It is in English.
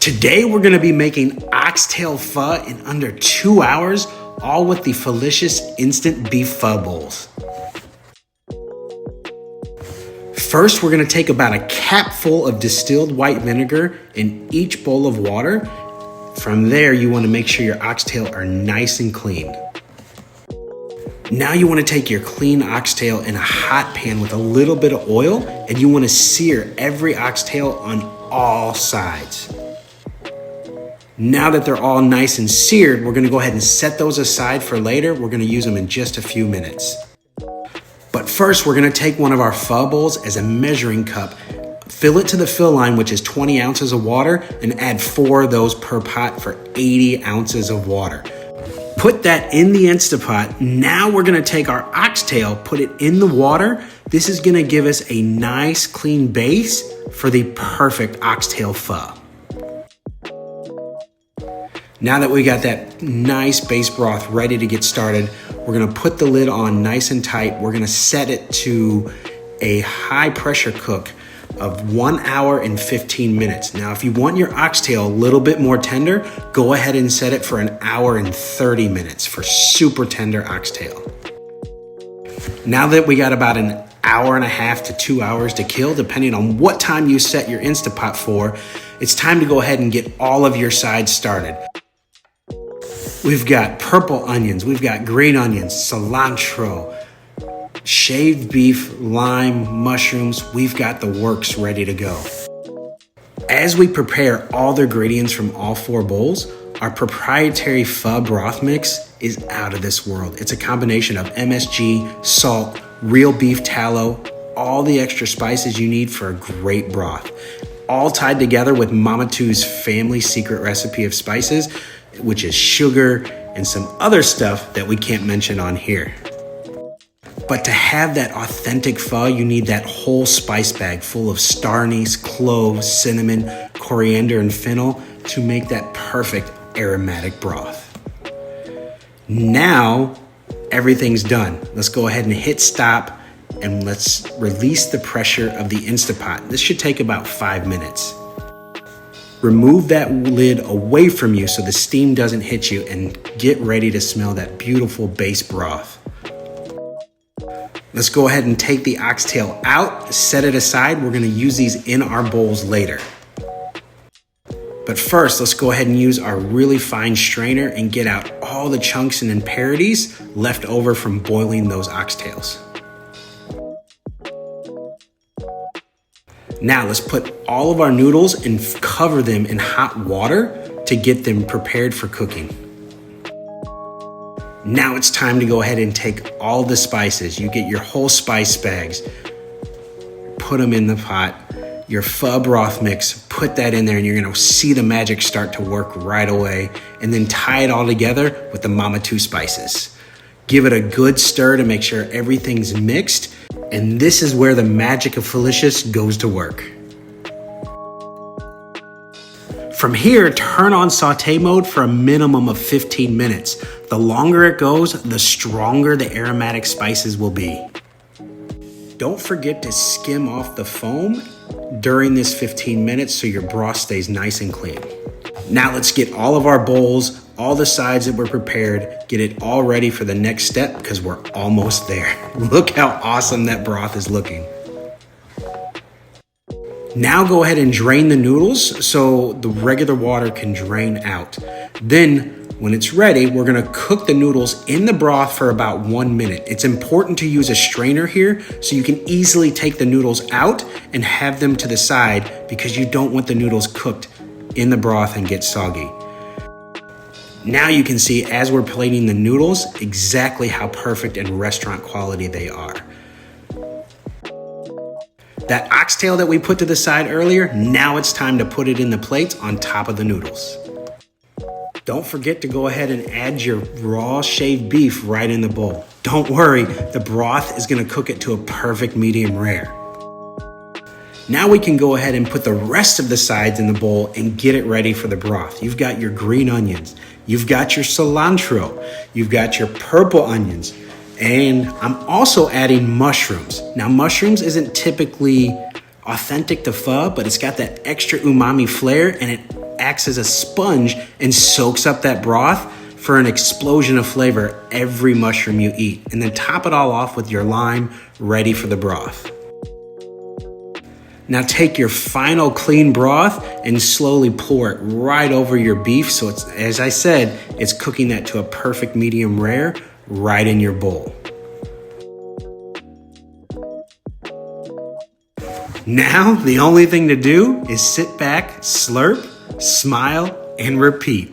Today we're gonna be making Oxtail Pho in under 2 hours, all with the PhoLicious Instant Beef Pho bowls. First, we're gonna take about a capful of distilled white vinegar in each bowl of water. From there, you wanna make sure your oxtail are nice and clean. Now you wanna take your clean oxtail in a hot pan with a little bit of oil, and you wanna sear every oxtail on all sides. Now that they're all nice and seared, we're gonna go ahead and set those aside for later. We're gonna use them in just a few minutes. But first, we're gonna take one of our pho bowls as a measuring cup, fill it to the fill line, which is 20 ounces of water, and add 4 of those per pot for 80 ounces of water. Put that in the Instapot. Now we're gonna take our oxtail, put it in the water. This is gonna give us a nice clean base for the perfect Oxtail Pho. Now that we got that nice base broth ready to get started, we're gonna put the lid on nice and tight. We're gonna set it to a high pressure cook of 1 hour and 15 minutes. Now, if you want your oxtail a little bit more tender, go ahead and set it for 1 hour and 30 minutes for super tender oxtail. Now that we got about 1.5 hours to 2 hours to kill, depending on what time you set your Instapot for, it's time to go ahead and get all of your sides started. We've got purple onions, we've got green onions, cilantro, shaved beef, lime, mushrooms. We've got the works ready to go. As we prepare all the ingredients from all 4 bowls, our proprietary pho broth mix is out of this world. It's a combination of MSG, salt, real beef tallow, all the extra spices you need for a great broth. All tied together with Mama Too's family secret recipe of spices, which is sugar and some other stuff that we can't mention on here. But to have that authentic pho, you need that whole spice bag full of star anise, cloves, cinnamon, coriander, and fennel to make that perfect aromatic broth. Now, everything's done. Let's go ahead and hit stop and let's release the pressure of the Instapot. This should take about 5 minutes. Remove that lid away from you so the steam doesn't hit you, and get ready to smell that beautiful base broth. Let's go ahead and take the oxtail out, set it aside. We're gonna use these in our bowls later. But first, let's go ahead and use our really fine strainer and get out all the chunks and impurities left over from boiling those oxtails. Now let's put all of our noodles and cover them in hot water to get them prepared for cooking. Now it's time to go ahead and take all the spices. You get your whole spice bags, put them in the pot, your pho broth mix, put that in there, and you're gonna see the magic start to work right away, and then tie it all together with the Mama Too spices. Give it a good stir to make sure everything's mixed. And this is where the magic of PhoLicious goes to work. From here, turn on saute mode for a minimum of 15 minutes. The longer it goes, the stronger the aromatic spices will be. Don't forget to skim off the foam during this 15 minutes so your broth stays nice and clean. Now let's get all of our bowls, all the sides that were prepared, get it all ready for the next step because we're almost there. Look how awesome that broth is looking. Now go ahead and drain the noodles so the regular water can drain out. Then when it's ready, we're gonna cook the noodles in the broth for about 1 minute. It's important to use a strainer here so you can easily take the noodles out and have them to the side because you don't want the noodles cooked in the broth and get soggy. Now you can see as we're plating the noodles exactly how perfect and restaurant quality they are. That oxtail that we put to the side earlier, now it's time to put it in the plates on top of the noodles. Don't forget to go ahead and add your raw shaved beef right in the bowl. Don't worry, the broth is gonna cook it to a perfect medium rare. Now we can go ahead and put the rest of the sides in the bowl and get it ready for the broth. You've got your green onions, you've got your cilantro, you've got your purple onions, and I'm also adding mushrooms. Now mushrooms isn't typically authentic to pho, but it's got that extra umami flair and it acts as a sponge and soaks up that broth for an explosion of flavor every mushroom you eat. And then top it all off with your lime, ready for the broth. Now take your final clean broth and slowly pour it right over your beef. So it's, as I said, it's cooking that to a perfect medium rare right in your bowl. Now, the only thing to do is sit back, slurp, smile, and repeat.